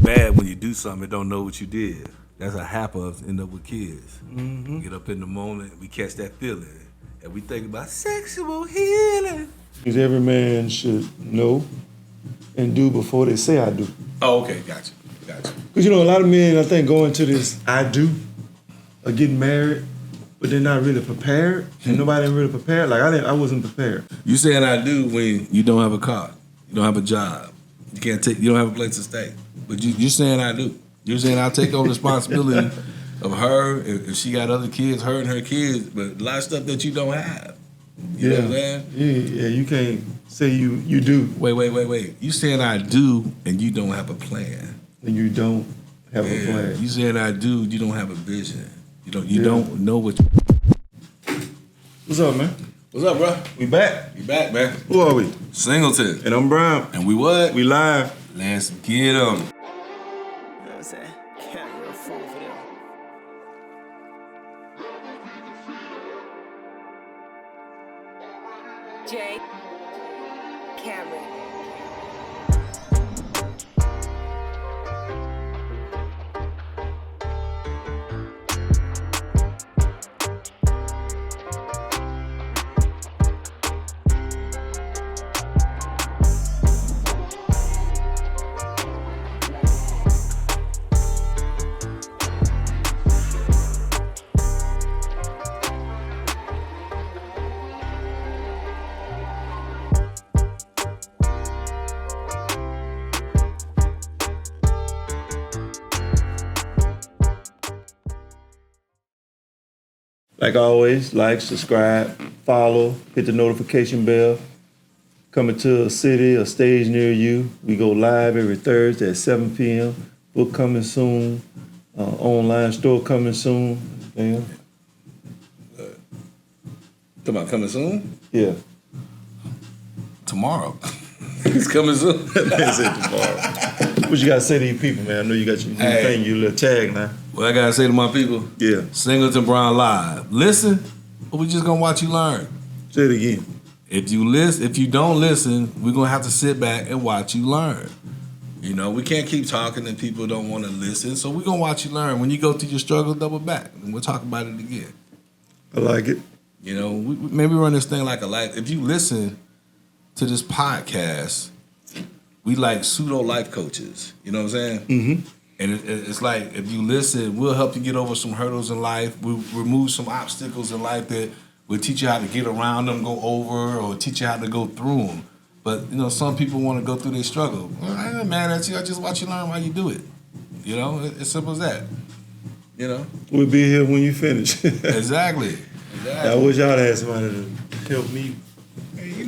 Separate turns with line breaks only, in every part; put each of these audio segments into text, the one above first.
bad when you do something and don't know what you did. That's how half of us end up with kids.
Mm-hmm.
Get up in the moment, we catch that feeling, and we think about sexual healing.
Because every man should know and do before they say I do.
Oh, okay, gotcha.
Because, a lot of men, I think, go into this I do or getting married, but they're not really prepared, and nobody ain't really prepared. Like, I wasn't prepared.
You saying I do when you don't have a car, you don't have a job, you don't have a place to stay. But you're saying I do. You're saying I'll take on responsibility of her if she got other kids, her and her kids, but a lot of stuff that you don't have. You know what I'm saying?
Yeah, you can't say you do.
Wait. You saying I do and you don't have a plan.
And you don't have a plan.
You saying I do, you don't have a vision. You don't know what.
What's up, man?
What's up, bro?
We back.
We back, man.
Who are we?
Singleton.
And I'm Brown.
And we what?
We live.
Let's get 'em.
You know what I'm saying? Can't you're a fool for them.
Jay Cameron.
Like always, like, subscribe, follow, hit the notification bell. Coming to a city, a stage near you. We go live every Thursday at 7 p.m. Book coming soon. Online store coming soon. Yeah.
Talking about coming soon?
Yeah.
Tomorrow. It's coming soon.
I said tomorrow. What you got to say to your people, man? I know you got your thing, your little tag now.
What I got to say to my people?
Yeah.
Singleton-Brown live. Listen, or we just going to watch you learn.
Say it again.
If you don't listen, we're going to have to sit back and watch you learn. We can't keep talking and people don't want to listen, so we're going to watch you learn. When you go through your struggle, double back, and we'll talk about it again.
I like it.
We maybe run this thing like a life. If you listen to this podcast, we like pseudo life coaches. You know what I'm saying?
Mm-hmm.
And it's like, if you listen, we'll help you get over some hurdles in life. We'll remove some obstacles in life that will teach you how to get around them, go over, or teach you how to go through them. But, some people want to go through their struggle. Well, I ain't mad at you. I just watch you learn while you do it. It's simple as that.
We'll be here when you finish.
Exactly.
I wish y'all had somebody to help me.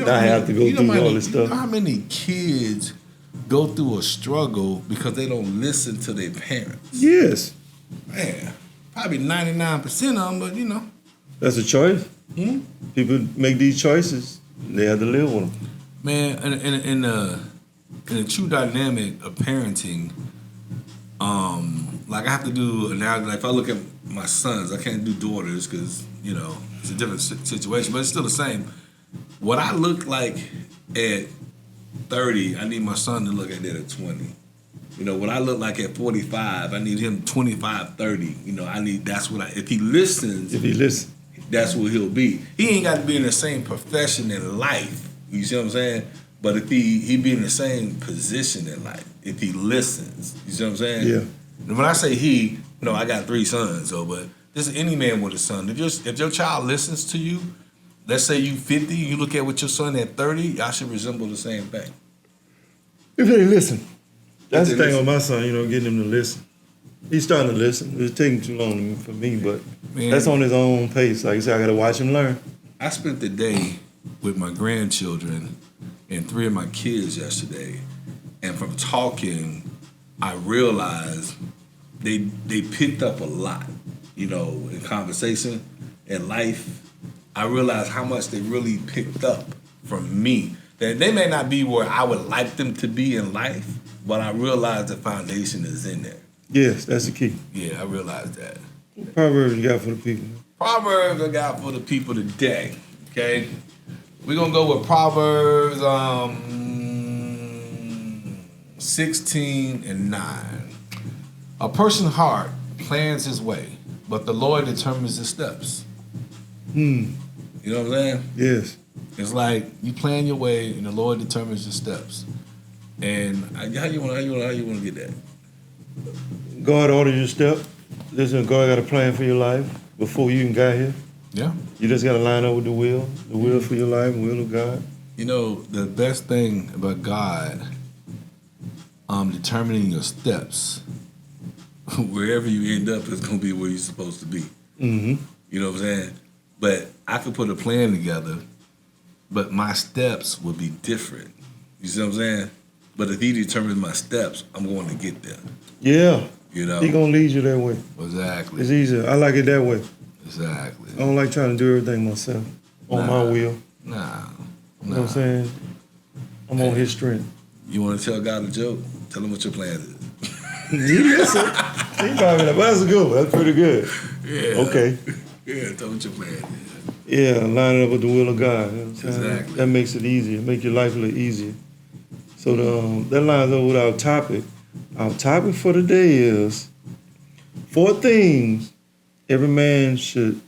I have to go through all this stuff.
You know how many kids go through a struggle because they don't listen to their parents?
Yes.
Man, probably 99% of them, but
That's a choice. People make these choices. They have to live with them.
Man, in the true dynamic of parenting, like I have to do analogy. Like if I look at my sons, I can't do daughters because it's a different situation, but it's still the same. What I look like at 30, I need my son to look at that at 20. What I look like at 45, I need him 25, 30. If he listens, that's what he'll be. He ain't got to be in the same profession in life. You see what I'm saying? But if he be in the same position in life, if he listens, you see what I'm saying?
Yeah.
And when I say he, I got 3 sons, but this is any man with a son. If your child listens to you, let's say you 50, you look at what your son at 30, y'all should resemble the same thing.
If they listen. That's the thing on my son, getting him to listen. He's starting to listen. It's taking too long for me, but that's on his own pace. Like I said, I got to watch him learn.
I spent the day with my grandchildren and 3 of my kids yesterday, and from talking, I realized they picked up a lot, in conversation, in life. I realized how much they really picked up from me. That they may not be where I would like them to be in life, but I realized the foundation is in there.
Yes, that's the key.
Yeah, I realized that.
What Proverbs you got for the people?
Proverbs I got for the people today, okay? We're going to go with Proverbs 16 and 9. A person's heart plans his way, but the Lord determines his steps.
Hmm.
You know what I'm saying?
Yes.
It's like you plan your way, and the Lord determines your steps. And how you want to get that?
God ordered your step. Listen, God got a plan for your life before you even got here.
Yeah.
You just got to line up with the will for your life, will of God.
You know, the best thing about God determining your steps, wherever you end up is going to be where you're supposed to be.
Mm-hmm.
You know what I'm saying? But I could put a plan together, but my steps would be different. You see what I'm saying? But if he determines my steps, I'm going to get there.
Yeah.
You know?
He going to lead you that way.
Exactly.
It's easier. I like it that way.
Exactly.
I don't like trying to do everything myself on my will.
Nah.
You know what I'm saying? I'm on his strength.
You want to tell God a joke? Tell him what your plan is.
He listen. He probably like, well, that's good. That's pretty good.
Yeah.
Okay.
Yeah, tell him what your plan is.
Yeah, lining up with the will of God. You know what I'm saying?
Exactly.
That makes it easier. Make your life a little easier. So that lines up with our topic. Our topic for today is 4 things every man should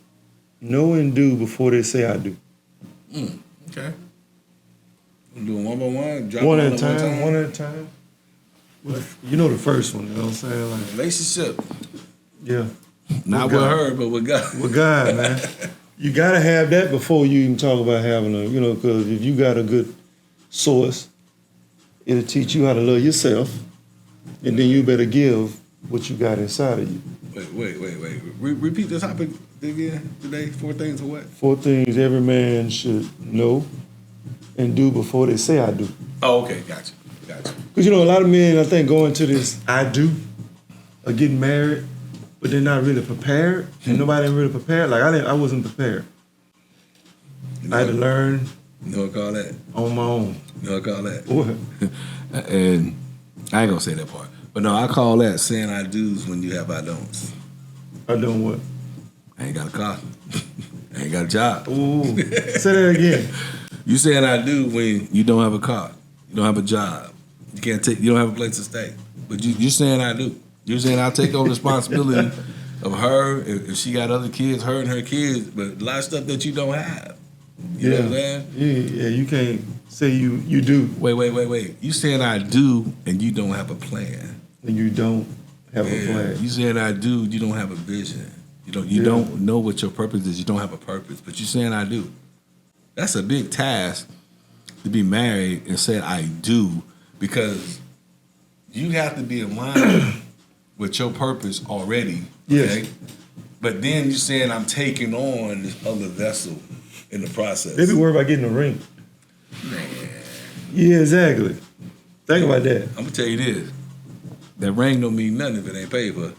know and do before they say I do.
Okay. We'll do it one by one. Drop
One
it
at a
all
time. One at a time. You know the first one. You know what I'm saying? Like,
Relationship.
yeah.
Not with her, but with God.
With God, man. You gotta have that before you even talk about having a, because if you got a good source, it'll teach you how to love yourself, and then you better give what you got inside of you.
Wait. Repeat the topic again today. 4 things or what?
4 things every man should know and do before they say I do.
Oh, okay. Gotcha.
Because, a lot of men, I think, go into this I do or getting married, but they're not really prepared. And nobody ain't really prepared. Like, I wasn't prepared. I had to learn
You know what I call that?
on my own.
You know what I call that?
What?
And I ain't gonna say that part. But no, I call that saying I do's when you have I don'ts.
I done what?
I ain't got a car. I ain't got a job.
Ooh. Say that again.
You saying I do when you don't have a car. You don't have a job. You don't have a place to stay. But you saying I do. You're saying I take on responsibility of her, if she got other kids, her and her kids, but a lot of stuff that you don't have. You know what I'm saying?
Yeah, you can't say you do
Wait. You saying I do and you don't have a plan.
and you don't have a plan.
You saying I do, you don't have a vision. You don't know what your purpose is. You don't have a purpose. But you saying I do. That's a big task to be married and say I do, because you have to be in line with your purpose already. Okay?
Yes.
But then you saying I'm taking on this other vessel in the process.
They be worried about getting a ring.
Man.
Yeah, exactly. Think about that.
I'm gonna tell you this. That ring don't mean nothing if it ain't paid for.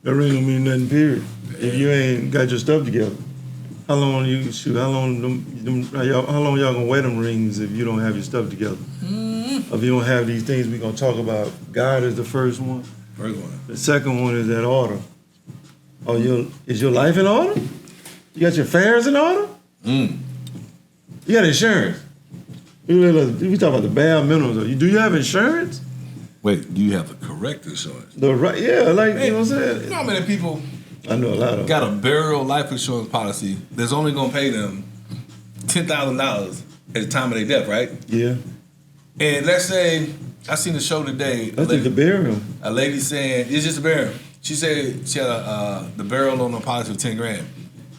That ring don't mean nothing, period. If you ain't got your stuff together. How long you shoot? How long y'all gonna wear them rings if you don't have your stuff together? If you don't have these things we gonna talk about. God is the first one.
First one.
The second one is that order. Is your life in order? You got your affairs in order? You got insurance. We talk about the bare minimums. Do you have insurance?
Wait, do you have the correct insurance?
You know what I'm saying?
You know how many people
I know a lot of
got a burial life insurance policy that's only gonna pay them $10,000 at the time of their death, right?
Yeah.
And let's say I seen a show today.
That's just the burial.
A lady saying it's just a burial. She said she had the burial on the policy for $10,000,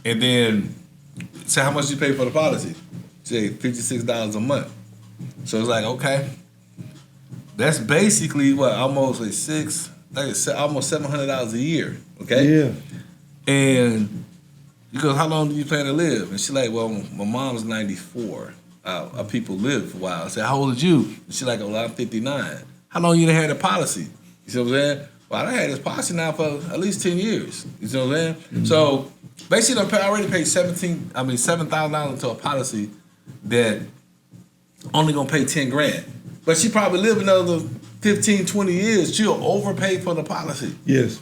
and then said how much you pay for the policy. She said $56 a month. So it's like, okay, that's basically what almost almost $700 a year. Okay.
Yeah.
And he goes, how long do you plan to live? And she's like, well, my mom's 94. Our people live for a while. I said, how old are you? And she's like, well, I'm 59. How long you done had a policy? You see what I'm saying? Well, I done had this policy now for at least 10 years. You see what I'm saying? Mm-hmm. So basically, I already paid $7,000 into a policy that only gonna pay $10,000. But she probably live another 15, 20 years. She'll overpay for the policy.
Yes.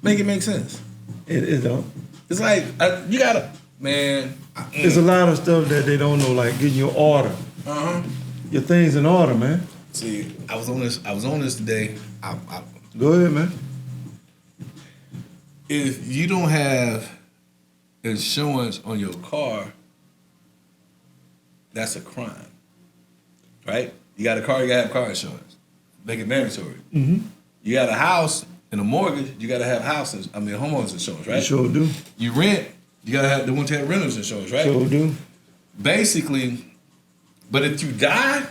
Make it make sense.
It don't.
It's like, you gotta, man.
There's a lot of stuff that they don't know, like getting your order. Your things in order, man.
See, I was on this today.
Go ahead, man.
If you don't have insurance on your car, that's a crime, right? You got a car, you gotta have car insurance. Make it mandatory.
Mm-hmm.
You got a house and a mortgage, you gotta have homeowners insurance, right?
You sure do.
You rent, you gotta have renter's insurance, right?
Sure do.
Basically, but if you die,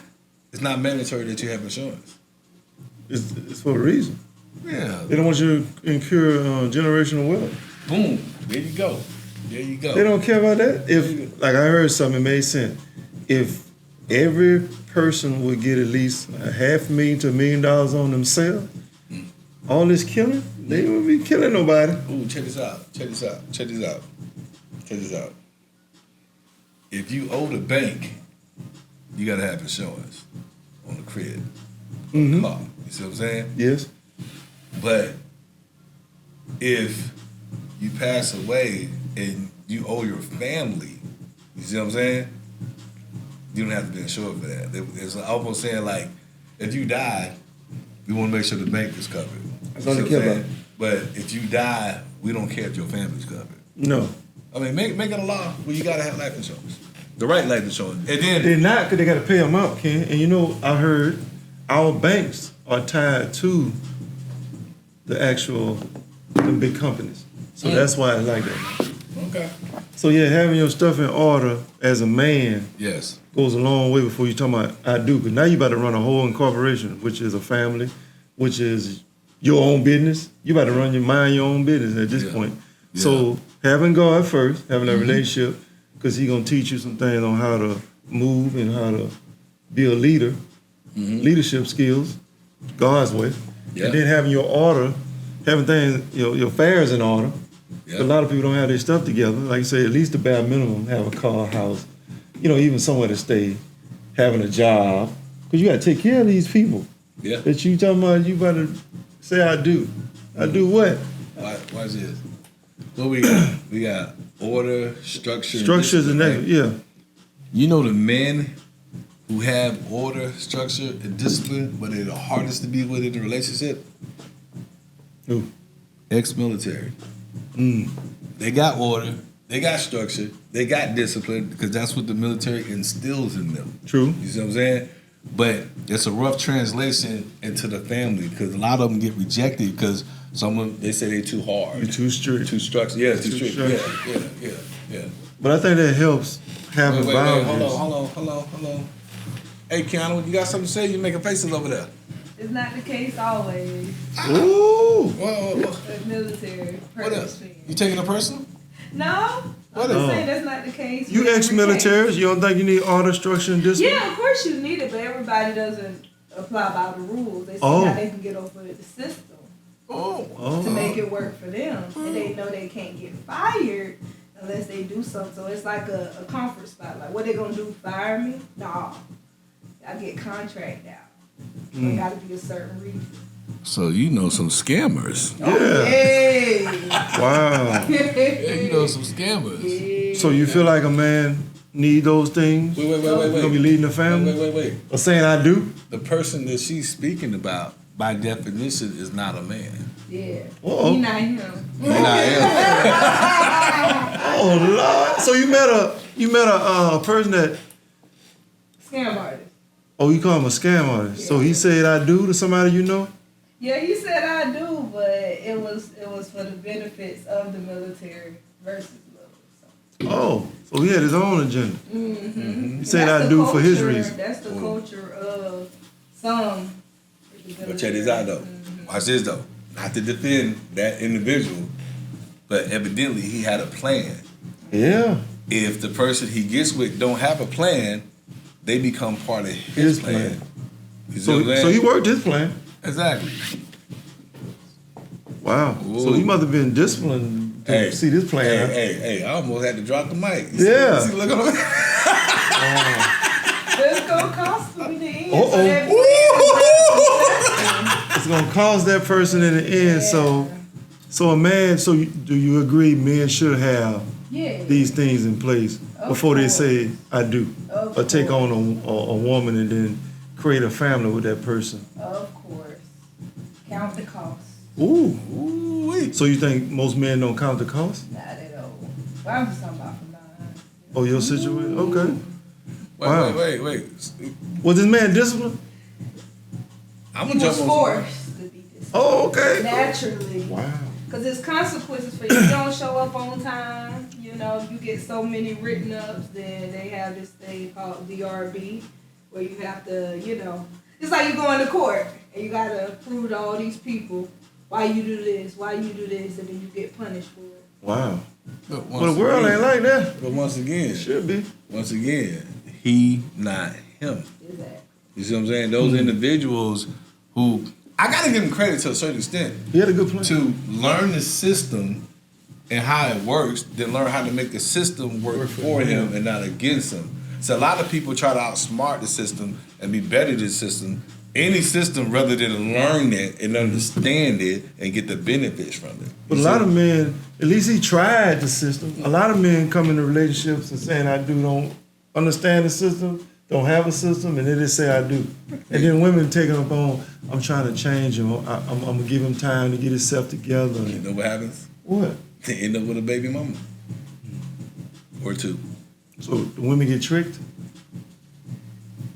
it's not mandatory that you have insurance.
It's for a reason.
Yeah.
They don't want you to incur generational wealth.
Boom. There you go. There you go.
They don't care about that. If, like I heard something, it made sense. If every person would get at least $500,000 to $1 million on themselves, all this killing, they wouldn't be killing nobody.
Ooh, check this out. If you owe the bank, you gotta have insurance on the crib, on the car. You see what I'm saying?
Yes.
But if you pass away and you owe your family, you see what I'm saying? You don't have to be insured for that. It's almost saying like, if you die, we want to make sure the bank is covered.
That's all they care about.
But if you die, we don't care if your family's covered.
No.
I mean, make it a law where you gotta have life insurance, the right life insurance, and then
They're not, because they got to pay them out, Ken. And you know, I heard our banks are tied to the actual the big companies. So that's why it's like that.
okay,
So yeah, having your stuff in order as a man
yes,
goes a long way before you talking about I do. Because now you about to run a whole incorporation, which is a family, which is your own business. You about to mind your own business at this point.
Yeah.
So having God first, having a relationship, because He's gonna teach you some things on how to move and how to be a leader, leadership skills, God's way.
Yeah.
And then having your order, having things, your affairs in order.
yeah,
A lot of people don't have their stuff together. Like you say, at least the bare minimum, have a car, house, even somewhere to stay, having a job. Because you got to take care of these people
yeah.
that you talking about. You about to say, I do. I do what?
Watch this. What we got? We got order, structure,
Structures and that,
right?
yeah.
You know the men who have order, structure, and discipline, but they're the hardest to be with in a relationship?
Who?
Ex-military.
Mm.
They got order, they got structure, they got discipline, because that's what the military instills in them.
True.
You see what I'm saying? But it's a rough translation into the family, because a lot of them get rejected because they say they're too hard.
You're too strict.
Too structured. Yeah, too strict.
structured.
Yeah.
But I think that helps having
Wait,
boundaries.
hold on. Hey, Kiana, you got something to say? You making faces over there.
It's not the case always.
Ooh.
Whoa.
With military.
What else? You taking it personal?
No.
What
I'm just
else?
saying that's not the case.
You
with every
ex-military,
case.
you don't think you need order, structure, and discipline?
Yeah, of course you need it, but everybody doesn't apply by the rules. They see
Oh.
how they can get over the system to make it work for them. And they know they can't get fired unless they do something. So it's like a comfort spot. Like, what they gonna do, fire me? Nah. I get contract out. So it gotta be a certain reason.
So you know some scammers.
Yeah.
Hey!
Wow.
Yeah, you know some scammers.
So you feel like a man need those things?
Wait.
You gonna be leading the family?
Wait.
Or saying I do?
The person that she's speaking about, by definition, is not a man.
Yeah.
Uh-oh.
He not him.
Oh Lord! So you met a person that
Scam artist.
you call him a scam artist.
Yeah.
So he said I do to somebody you know?
Yeah, he said I do, but it was for the benefits of the military versus love.
Oh, so he had his own agenda.
Mm-hmm.
He said I do for his reason.
That's the culture of some.
But check this out though. Watch this though. Not to defend that individual, but evidently he had a plan.
Yeah.
If the person he gets with don't have a plan, they become part of his plan. You see what I'm
So
saying?
he worked his plan.
Exactly.
Wow.
Ooh.
So he must have been disciplined to see this plan.
Hey, I almost had to drop the mic.
Yeah.
See, look on
It's gonna cost them in the end.
Uh-oh.
So that
It's gonna cost that person in the end. So a man. So do you agree? Men should have these things in place before they say I do, or take on a woman and then create a family with that person?
Of course. Count the cost.
Ooh.
Ooh-wee.
So you think most men don't count the cost?
Not at all. Well, I'm just talking about from mine.
Oh, your situation? Okay.
Wait.
Was this man disciplined?
I'm
He
gonna
was
jump on.
forced to be this.
Oh, okay.
Naturally.
Wow.
Because there's consequences for you. You don't show up on time. You know, you get so many written ups. Then they have this thing called DRB, where you have to, you know, it's like you go into court and you gotta prove to all these people why you do this, and then you get punished for it.
Wow.
But
Well, the world ain't like that.
But once again,
It should be.
he, not him.
Exactly.
You see what I'm saying? Those individuals who, I gotta give him credit to a certain extent,
He had a good plan.
to learn the system and how it works, then learn how to make the system work for him and not against him. So a lot of people try to outsmart the system and be better than the system. Any system rather than learn it and understand it and get the benefits from it.
But a lot of men, at least he tried the system. A lot of men come into relationships and saying, I don't understand the system, don't have a system, and then they say I do. And then women take it up on, I'm trying to change him. I'm going to give him time to get himself together.
You know what happens?
What?
They end up with a baby mama. Or two.
So the women get tricked?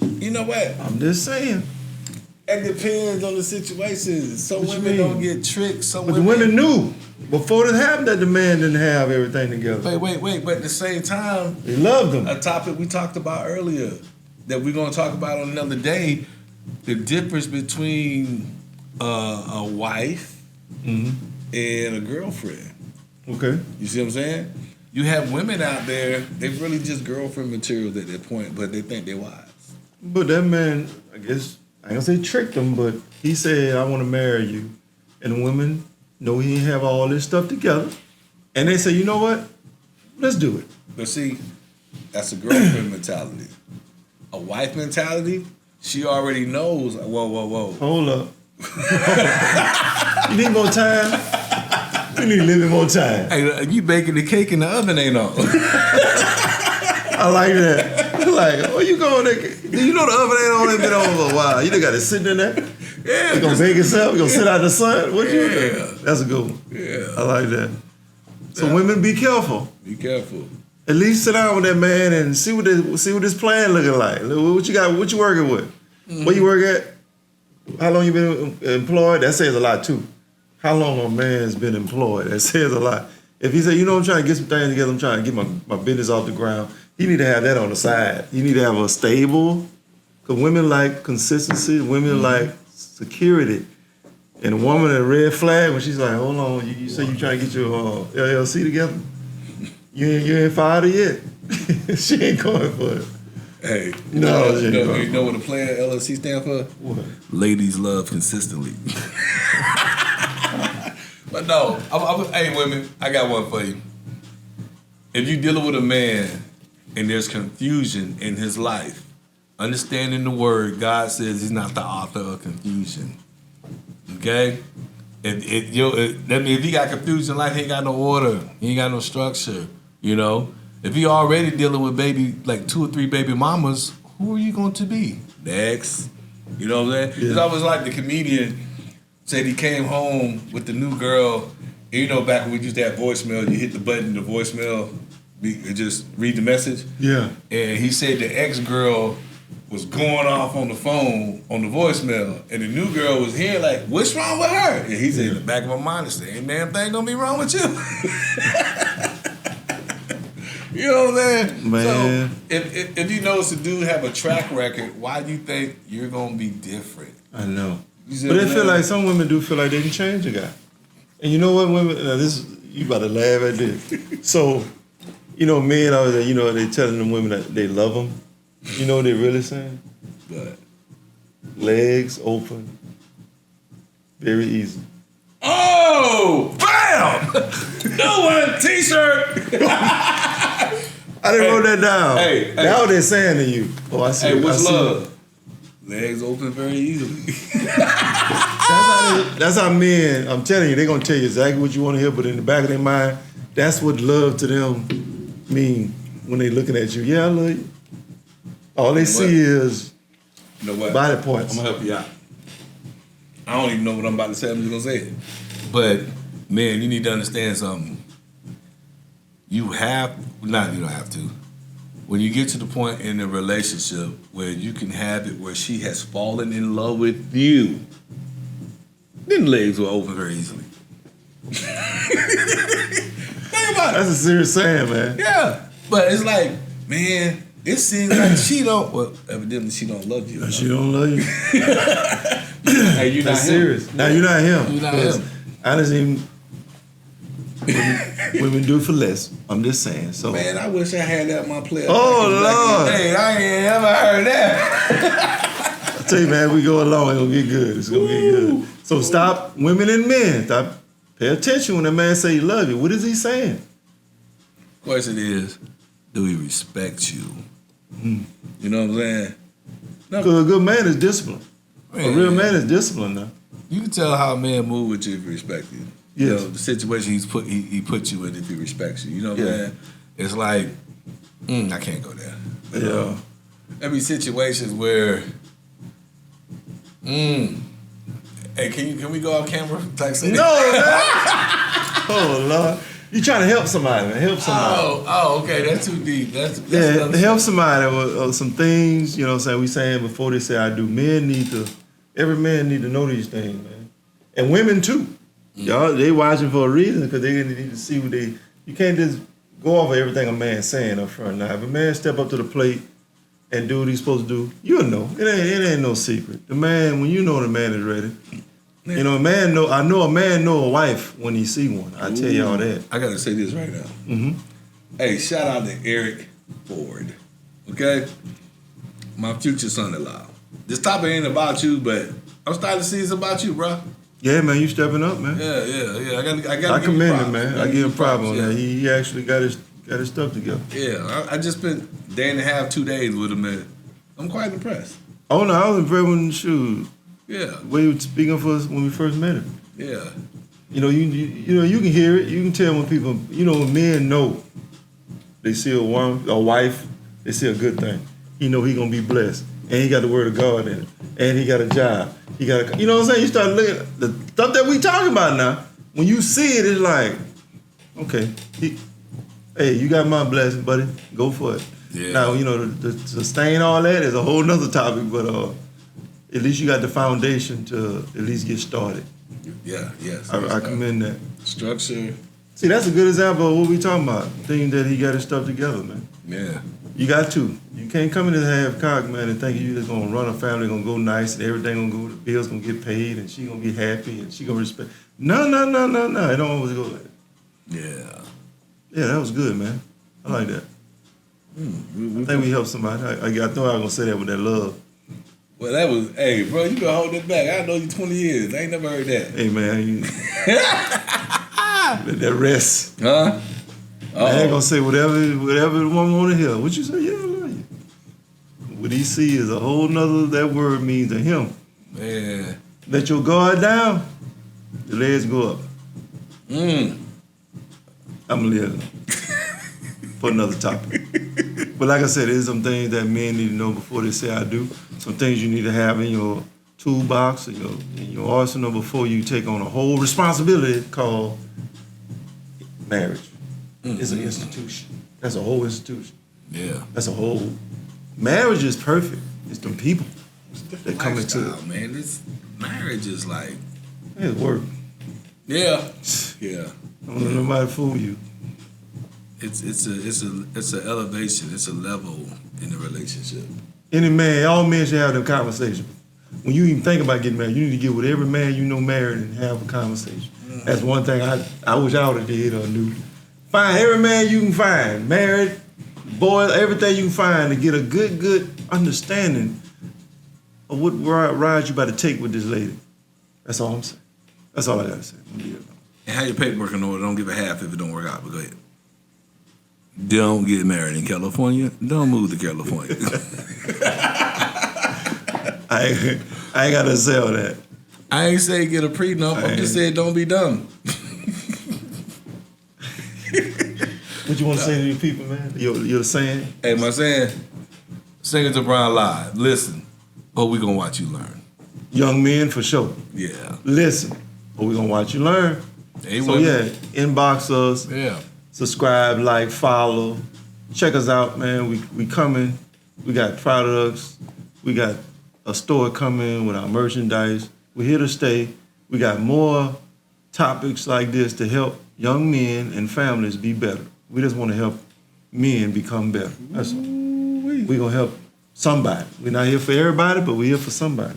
You know what?
I'm just saying.
It depends on the situation. Some
What you
women
mean?
don't get tricked. Some
But the women knew before this happened that the man didn't have everything together.
Wait. But at the same time,
They loved him.
a topic we talked about earlier that we're going to talk about on another day, the difference between a wife
Mm-hmm.
and a girlfriend.
Okay.
You see what I'm saying? You have women out there, they really just girlfriend material at that point, but they think they're wives.
But that man, I guess, I ain't gonna say tricked him, but he said, I want to marry you. And the women know he didn't have all this stuff together. And they say, you know what? Let's do it.
But see, that's a girlfriend mentality. A wife mentality, she already knows, whoa.
Hold up. You need more time? You need a little bit more time.
Hey, you baking the cake in the oven ain't on.
I like that. Like, where you going there? Do you know the oven ain't on? It's been on for a while. You done got it sitting in there?
Yeah.
You gonna bake itself? You gonna sit out in the sun? What you
Yeah.
doing? That's a good one.
Yeah.
I like that. So women, be careful.
Be careful.
At least sit down with that man and see what this plan looking like. What you got? What you working with? Where you work at? How long you been employed? That says a lot too. How long a man's been employed? That says a lot. If he say, you know, I'm trying to get some things together, I'm trying to get my business off the ground, he need to have that on the side. You need to have a stable, because women like consistency, women like security. And a woman at a red flag, when she's like, hold on, you say you trying to get your LLC together? You ain't fired her yet. She ain't going for it.
Hey,
No,
you know what a player LLC stand for?
What?
Ladies love consistently. But no, hey women, I got one for you. If you're dealing with a man and there's confusion in his life, understanding the word, God says he's not the author of confusion. Okay? That means if he got confusion in life, he ain't got no order. He ain't got no structure. You know? If he already dealing with like 2 or 3 baby mamas, who are you going to be? Next. You know what I'm saying?
Yeah.
It's always like the comedian said he came home with the new girl. And you know, back when we used to have voicemail, you hit the button, the voicemail, it just read the message.
Yeah.
And he said the ex-girl was going off on the phone on the voicemail, and the new girl was here like, what's wrong with her? And he said in the back of my mind, I said, ain't damn thing gonna be wrong with you. You know what I'm saying?
Man.
So if you notice the dude have a track record, why do you think you're gonna be different?
I know.
You see
But
what
they
I'm
feel
saying?
like some women do feel like they can change a guy. And you know what, women? Now you about to laugh at this. So, you know, men out there, you know, they telling them women that they love them. You know what they really saying?
But
Legs open, very easy.
oh, bam! No one T-shirt.
I didn't wrote that down.
Hey,
That's what they're saying to you. Oh, I see.
Hey, what's
I see.
love? Legs open very easily.
That's how men, I'm telling you, they're going to tell you exactly what you want to hear, but in the back of their mind, that's what love to them mean when they looking at you. Yeah, I love you. All they see is
You know what?
Body parts.
I'm gonna help you out. I don't even know what I'm about to say. I'm just gonna say it. But man, you need to understand something. You don't have to. When you get to the point in a relationship where you can have it where she has fallen in love with you, then legs will open very easily. Think about it.
That's a serious saying, man.
Yeah. But it's like, man, it seems like she don't, well, evidently she don't love you.
She don't love you.
Hey, you're not
That's serious. Now you're not him.
You're not him.
I just even women do for less. I'm just saying. So
Man, I wish I had that in my player.
Oh, Lord.
Hey, I ain't ever heard that.
I tell you, man, we go along, it's gonna get good. It's gonna get good. So stop, women and men, stop. Pay attention when a man say he love you. What is he saying?
Question is, do he respect you? You know what I'm saying? No,
Because a good man is disciplined. A
man,
real man is disciplined now.
You can tell how a man move with you if he respects you.
Yes.
You know, the situation he put you in if he respects you. You know what I'm
Yeah.
saying? It's like, I can't go there. You
Yeah.
know? There be situations where, hey, can we go off camera? Like, say
No, man. Oh, Lord. You trying to help somebody, man. Help somebody.
Oh, okay, that's too deep. That's
Yeah,
another
help
shit.
somebody with some things, you know what I'm saying, we saying before they say I do. Every man need to know these things, man. And women too. Y'all, they watching for a reason because they need to see what you can't just go off of everything a man's saying up front. Now, if a man step up to the plate and do what he's supposed to do, you'll know. It ain't no secret. The man, when you know the man is ready, you know, I know a man know a wife when he see one. I tell y'all that.
I gotta say this right now. Hey, shout out to Eric Ford. Okay? My future son-in-law. This topic ain't about you, but I'm starting to see it's about you, bro.
Yeah, man, you stepping up, man.
Yeah. I
I commend him,
him,
man. I give him props on that. He actually got his stuff together.
Yeah, I just spent a day and a half, 2 days with him, and I'm quite impressed.
Oh no, I was impressed when shoes.
Yeah,
When he was speaking for us when we first met him.
yeah.
You know, you can hear it. You can tell when people, when men know they see a wife, they see a good thing. He know he gonna be blessed, and he got the word of God in it, and he got a job. He got you know what I'm saying. You start looking at the stuff that we talking about now. When you see it, it's like, okay, hey, you got my blessing, buddy. Go for it.
Yeah.
Now to sustain all that is a whole nother topic, but at least you got the foundation to at least get started.
Yeah, yes.
I commend that.
Structure.
See, that's a good example of what we talking about. Things that he got his stuff together, man.
Yeah.
You got to. You can't come in this half cock, man, and think you just gonna run a family, gonna go nice, and everything gonna go, the bills gonna get paid, and she gonna be happy, and she gonna respect. No. It don't always go like that.
Yeah.
Yeah, that was good, man. I like that. I think we helped somebody. I thought I was gonna say that with that love.
Well, that was, hey, bro, you been holding it back. I know you 20 years. I ain't never heard that.
Hey, man, let that rest.
Huh?
I ain't gonna say whatever the woman want to hear. What you say? Yeah, I love you. What he see is a whole nother, that word means to him.
Man.
Let your guard down, the legs go up. I'm gonna leave it for another topic. But like I said, there's some things that men need to know before they say I do. Some things you need to have in your toolbox, in your arsenal before you take on a whole responsibility called marriage. It's an institution. That's a whole institution.
Yeah.
That's a whole. Marriage is perfect. It's them people that come into
Lifestyle, man. This marriage is like,
it work.
yeah.
Don't let nobody fool you.
It's a elevation. It's a level in the relationship.
Any man, all men should have them conversations. When you even think about getting married, you need to get with every man you know married and have a conversation. That's one thing I wish I would have did or knew. Find every man you can find, married, boy, everything you can find to get a good understanding of what ride you about to take with this lady. That's all I'm saying. That's all I gotta say.
And have your paperwork in order. Don't give a half if it don't work out. But go ahead. Don't get married in California. Don't move to California.
I ain't gotta sell that.
I ain't say get a prenup. I'm just saying don't be dumb.
What you want to say to these people, man? You're saying?
Hey, my saying, Singleton-Brown live. Listen, But we gonna watch you learn.
Young men for sure.
Yeah.
Listen, but we gonna watch you learn.
Hey,
So
women.
yeah, inbox us,
Yeah.
subscribe, like, follow. Check us out, man. We coming. We got products. We got a store coming with our merchandise. We're here to stay. We got more topics like this to help young men and families be better. We just want to help men become better. That's all. We're gonna help somebody. We're not here for everybody, but we're here for somebody.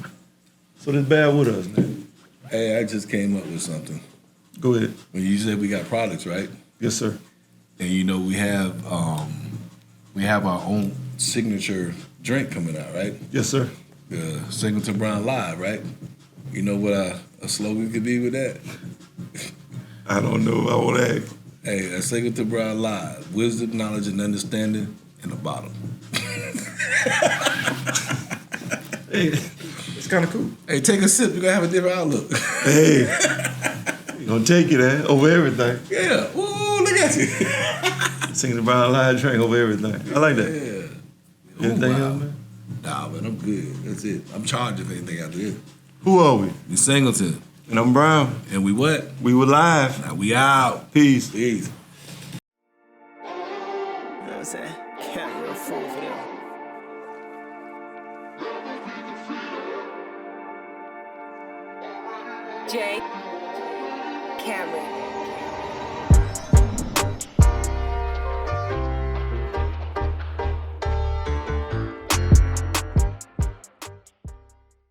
So just bear with us, man.
Hey, I just came up with something.
Go ahead.
When you said we got products, right?
Yes, sir.
And you know we have our own signature drink coming out, right?
Yes, sir.
The Singleton-Brown Live, right? You know what a slogan could be with that?
I don't know. I won't ask.
Hey, a Singleton-Brown Live. Wisdom, knowledge, and understanding in a bottle.
Hey, it's kind of cool.
Hey, take a sip. You're going to have a different outlook.
Hey, you gonna take it, over everything.
Yeah. Ooh, look at you.
Singing the Brown Live drink over everything. I like that.
Yeah.
Anything
Ooh,
else, man?
Nah, man, I'm good. That's it. I'm charged if anything after this.
Who are we?
We Singleton.
And I'm Brown.
And we what?
We were live.
Now we out.
Peace.
Peace.
You know what I'm saying? Count you a fool for them.
Jay Cameron.